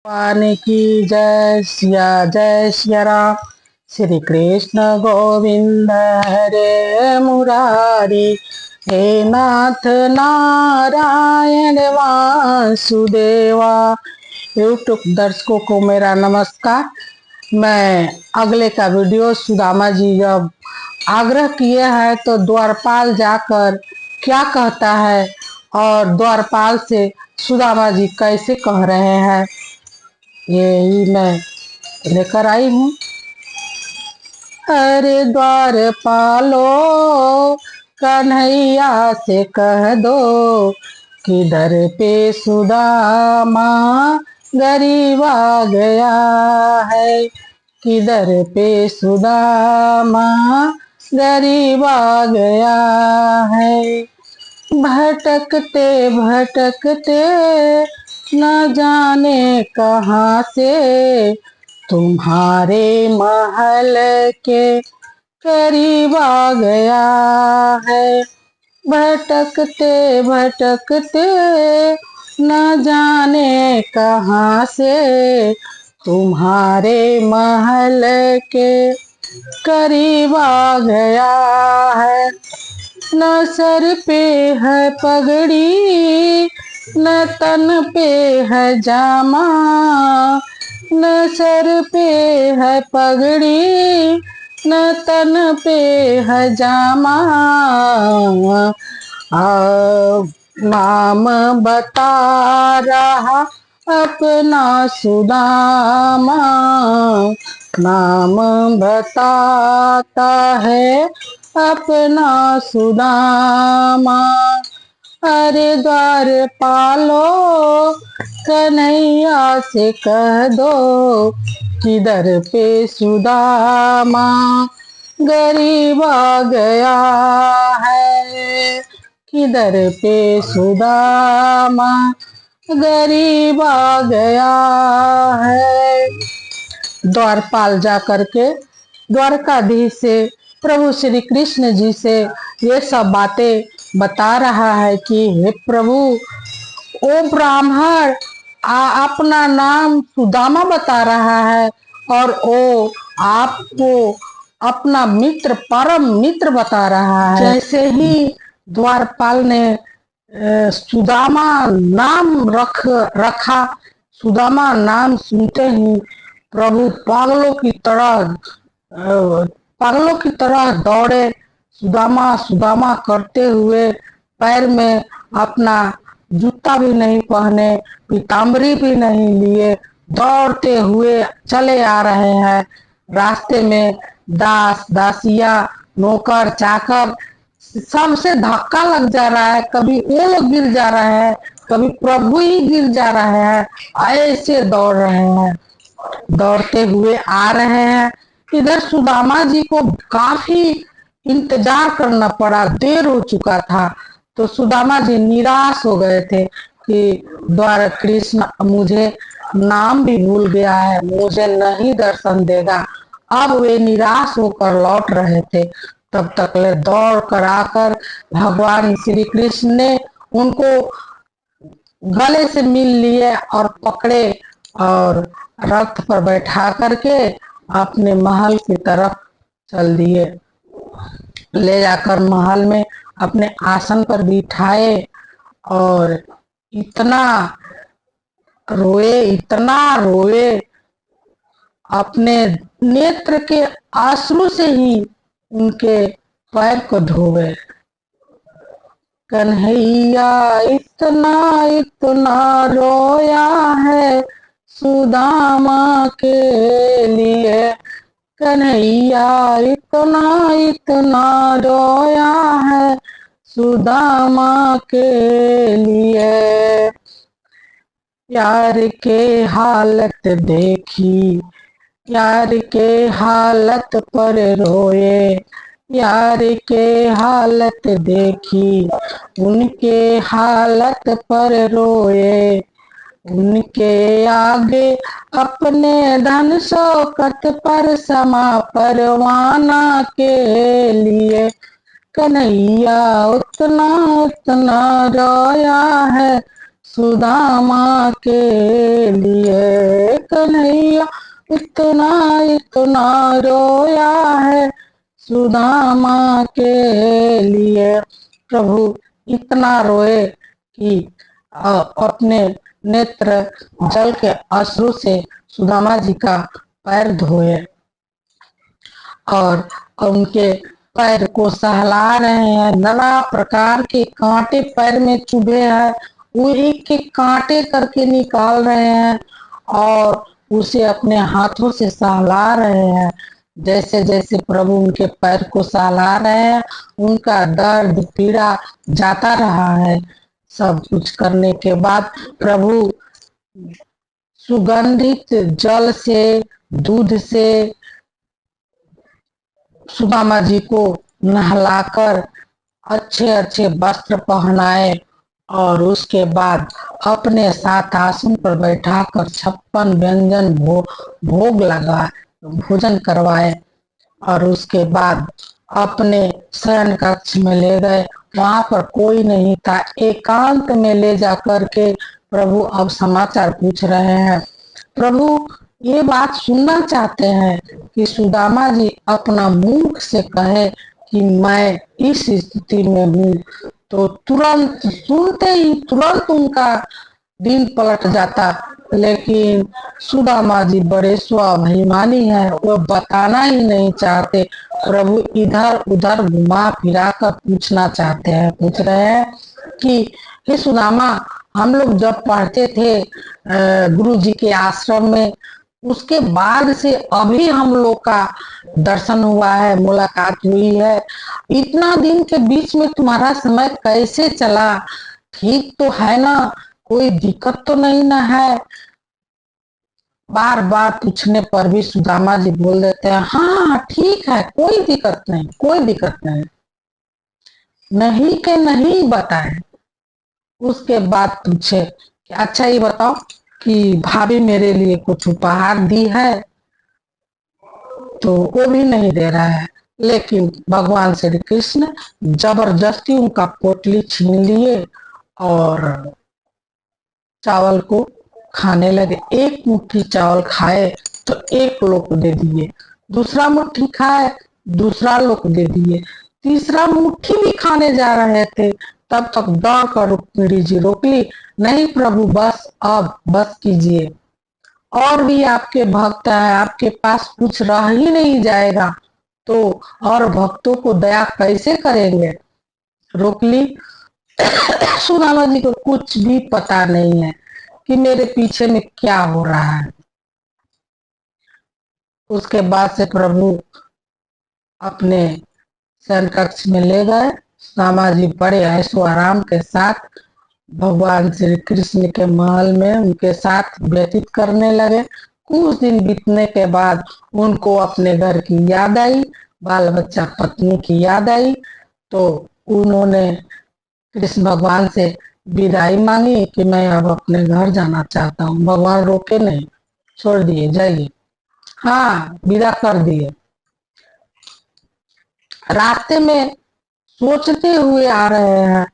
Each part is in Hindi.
भगवान की जय सिया राम। श्री कृष्ण गोविंद हरे मुरारी। हे नाथ नारायण वासुदेवा। यूट्यूब दर्शकों को मेरा नमस्कार। मैं अगले का वीडियो सुदामा जी जब आग्रह किए हैं तो द्वारपाल जाकर क्या कहता है और द्वारपाल से सुदामा जी कैसे कह रहे हैं, यही मैं लेकर आई हूँ। अरे द्वारपालो कन्हैया से कह दो किधर पे सुदामा गरीब आ गया है। किधर पे सुदामा गरीब आ गया है। भटकते भटकते न जाने कहाँ से तुम्हारे महल के करीब आ गया है। भटकते भटकते न जाने कहाँ से तुम्हारे महल के करीब आ गया है। न सर पे है पगड़ी न तन पे है जामा। न सर पे है पगड़ी न तन पे है जामा। नाम बता रहा अपना सुदामा। नाम बताता है अपना सुदामा। अरे द्वारपालो कन्हैया से कह दो किधर पे सुदामा गरीब आ गया है। किधर पे सुदामा गरीब आ गया है। द्वारपाल जा करके द्वारकाधीश से प्रभु श्री कृष्ण जी से ये सब बातें बता रहा है कि हे प्रभु, ओ ब्राह्मण अपना नाम सुदामा बता रहा है और वो आपको अपना मित्र परम मित्र बता रहा है। जैसे ही द्वारपाल ने सुदामा नाम रखा, सुदामा नाम सुनते ही प्रभु पागलों की तरह दौड़े। सुदामा सुदामा करते हुए पैर में अपना जूता भी नहीं पहने, पीताम्बरी भी नहीं लिए, दौड़ते हुए चले आ रहे हैं। रास्ते में दास दासिया नौकर चाकर सबसे धक्का लग जा रहा है। कभी वो लोग गिर जा रहे हैं, कभी प्रभु ही गिर जा रहे हैं। ऐसे दौड़ रहे हैं, दौड़ते हुए आ रहे हैं। इधर सुदामा जी को काफी इंतजार करना पड़ा, देर हो चुका था। तो सुदामा जी निराश हो गए थे कि द्वार कृष्ण मुझे नाम भी भूल गया है, मुझे नहीं दर्शन देगा। अब वे निराश होकर लौट रहे थे। तब तक ले दौड़ कर आकर भगवान श्री कृष्ण ने उनको गले से मिल लिए और पकड़े और रथ पर बैठा करके अपने महल की तरफ चल दिए। ले जाकर महल में अपने आसन पर बिठाए और इतना रोए, अपने नेत्र के आंसू से ही उनके पैर को धोए। कन्हैया इतना इतना रोया है सुदामा के लिए। कन्हैया इतना इतना रोया है सुदामा के लिए। यार के हालत देखी, यार के हालत पर रोए। यार के हालत देखी, उनके हालत पर रोए। उनके आगे अपने धन शौकत पर समा परवाना के लिए। कन्हैया उतना उतना रोया है सुदामा के लिए कन्हैया इतना इतना रोया है, सुदामा के लिए। प्रभु इतना रोए कि अपने नेत्र जल के अश्रु से सुदामा जी का पैर धोए और उनके पैर को सहला रहे हैं। नाना प्रकार के कांटे पैर में चुभे हैं, वो एक एक कांटे करके निकाल रहे हैं और उसे अपने हाथों से सहला रहे हैं। जैसे जैसे प्रभु उनके पैर को सहला रहे हैं, उनका दर्द पीड़ा जाता रहा है। सब कुछ करने के बाद प्रभु सुगंधित जल से, दूध से सुदामा जी को नहलाकर अच्छे अच्छे वस्त्र पहनाए और उसके बाद अपने साथ आसन पर बैठाकर 56 व्यंजन भोग लगा भोजन करवाए और उसके बाद अपने शयन कक्ष में ले गए। वहां पर कोई नहीं था, एकांत में ले जाकर के प्रभु अब समाचार पूछ रहे हैं। प्रभु ये बात सुनना चाहते हैं कि सुदामा जी अपना मुख से कहे कि मैं इस स्थिति में हूँ, तो तुरंत सुनते ही तुरंत उनका दिन पलट जाता। लेकिन सुदामा जी बड़े स्वाभिमानी है, वो बताना ही नहीं चाहते। प्रभु इधर उधर घुमा फिरा कर पूछना चाहते हैं, पूछ रहे हैं कि हे सुदामा, हम लोग जब पढ़ते थे गुरु जी के आश्रम में, उसके बाद से अभी हम लोग का दर्शन हुआ है, मुलाकात हुई है। इतना दिन के बीच में तुम्हारा समय कैसे चला? ठीक तो है ना? कोई दिक्कत तो नहीं ना है? बार बार पूछने पर भी सुदामा जी बोल देते हैं हाँ ठीक है, कोई दिक्कत नहीं, कोई दिक्कत नहीं। नहीं के नहीं बताए। उसके बाद पूछे अच्छा ये बताओ कि भाभी मेरे लिए कुछ उपहार दी है? तो वो भी नहीं दे रहा है। लेकिन भगवान श्री कृष्ण जबरदस्ती उनका पोटली छीन लिए और चावल को खाने लगे। एक मुट्ठी चावल खाए तो एक लोग दे दिए, दूसरा मुट्ठी खाए दूसरा लोग दे दिए, तीसरा मुट्ठी भी खाने जा रहे थे तब तक दौड़ कर रुक्मिणी जी रोक ली। नहीं प्रभु, बस अब बस कीजिए, और भी आपके भक्त हैं, आपके पास कुछ रह ही नहीं जाएगा तो और भक्तों को दया कैसे करेंगे? रोक ली। सुदामा जी को कुछ भी पता नहीं है कि मेरे पीछे में क्या हो रहा है। उसके बाद से प्रभु अपने शयन कक्ष में ले गए। सुदामा जी बड़े ऐशो आराम के साथ भगवान श्री कृष्ण के महल में उनके साथ व्यतीत करने लगे। कुछ दिन बीतने के बाद उनको अपने घर की याद आई, बाल बच्चा पत्नी की याद आई, तो उन्होंने कृष्ण भगवान से विदाई मांगी कि मैं अब अपने घर जाना चाहता हूँ। भगवान रोके नहीं, छोड़ दिए, जाइए। हाँ, विदा कर दिए। रास्ते में सोचते हुए आ रहे हैं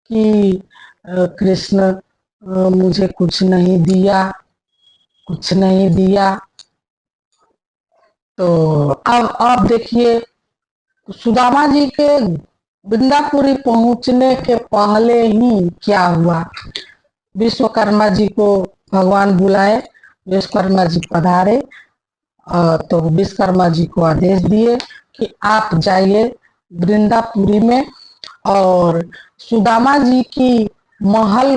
कि कृष्ण मुझे कुछ नहीं दिया, कुछ नहीं दिया। तो अब देखिए सुदामा जी के वृंदापुरी पहुंचने के पहले ही क्या हुआ। विश्वकर्मा जी को भगवान बुलाए, विश्वकर्मा जी पधारे तो विश्वकर्मा जी को आदेश दिए कि आप जाइए वृंदापुरी में और सुदामा जी की महल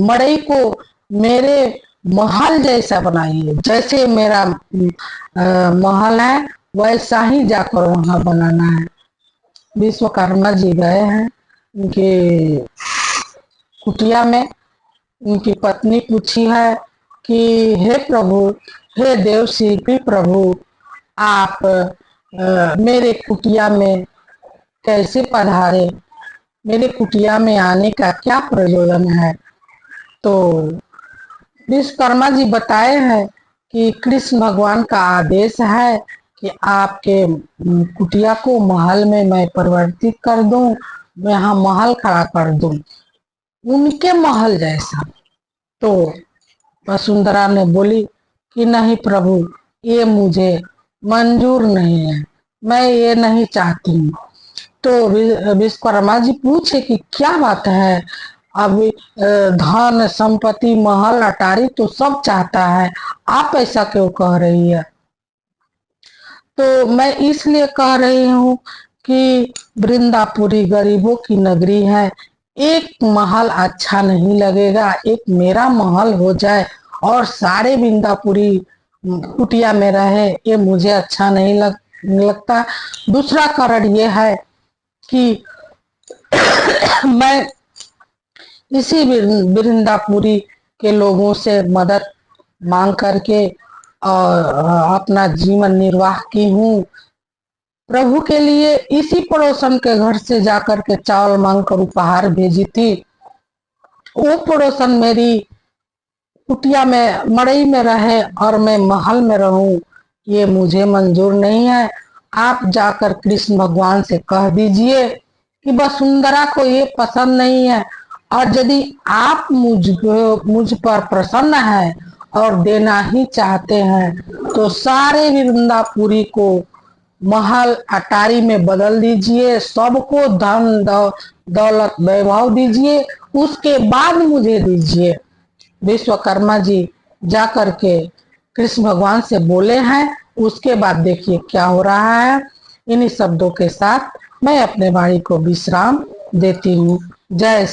मड़ई को मेरे महल जैसा बनाइए, जैसे मेरा महल है वैसा ही जाकर वहां बनाना है। विश्वकर्मा जी गए हैं उनके कुटिया में। उनकी पत्नी पूछी है कि हे प्रभु, हे देव श्री प्रभु, आप मेरे कुटिया में कैसे पधारे? मेरे कुटिया में आने का क्या प्रयोजन है? तो विश्वकर्मा जी बताए हैं कि कृष्ण भगवान का आदेश है कि आपके कुटिया को महल में मैं परिवर्तित कर दूं, यहाँ महल खड़ा कर दूं। उनके महल जैसा। तो वसुंधरा ने बोली कि नहीं प्रभु, ये मुझे मंजूर नहीं है, मैं ये नहीं चाहती हूँ। तो विश्वकर्मा जी पूछे कि क्या बात है, अभी धन संपत्ति महल अटारी तो सब चाहता है, आप ऐसा क्यों कह रही है? तो मैं इसलिए कह रही हूँ कि वृंदापुरी गरीबों की नगरी है, एक महल अच्छा नहीं लगेगा, एक मेरा महल हो जाए और सारे वृंदापुरी कुटिया में रहे, ये मुझे अच्छा नहीं लगता। दूसरा कारण ये है कि मैं इसी वृंदापुरी के लोगों से मदद मांग करके और अपना जीवन निर्वाह की हूँ। प्रभु के लिए इसी पड़ोसन के घर से जाकर के चावल मांग कर उपहार भेजी थी। वो पड़ोसन मेरी कुटिया में मड़ई में रहे और मैं महल में रहूं, ये मुझे मंजूर नहीं है। आप जाकर कृष्ण भगवान से कह दीजिए कि वसुंधरा को ये पसंद नहीं है, और यदि आप मुझ पर प्रसन्न है और देना ही चाहते हैं तो सारे वृंदापुरी को महल अटारी में बदल दीजिए, सबको धन दौलत वैभव दीजिए, उसके बाद मुझे दीजिए। विश्वकर्मा जी जाकर के कृष्ण भगवान से बोले हैं। उसके बाद देखिए क्या हो रहा है। इन्हीं शब्दों के साथ मैं अपने वाणी को विश्राम देती हूँ। जय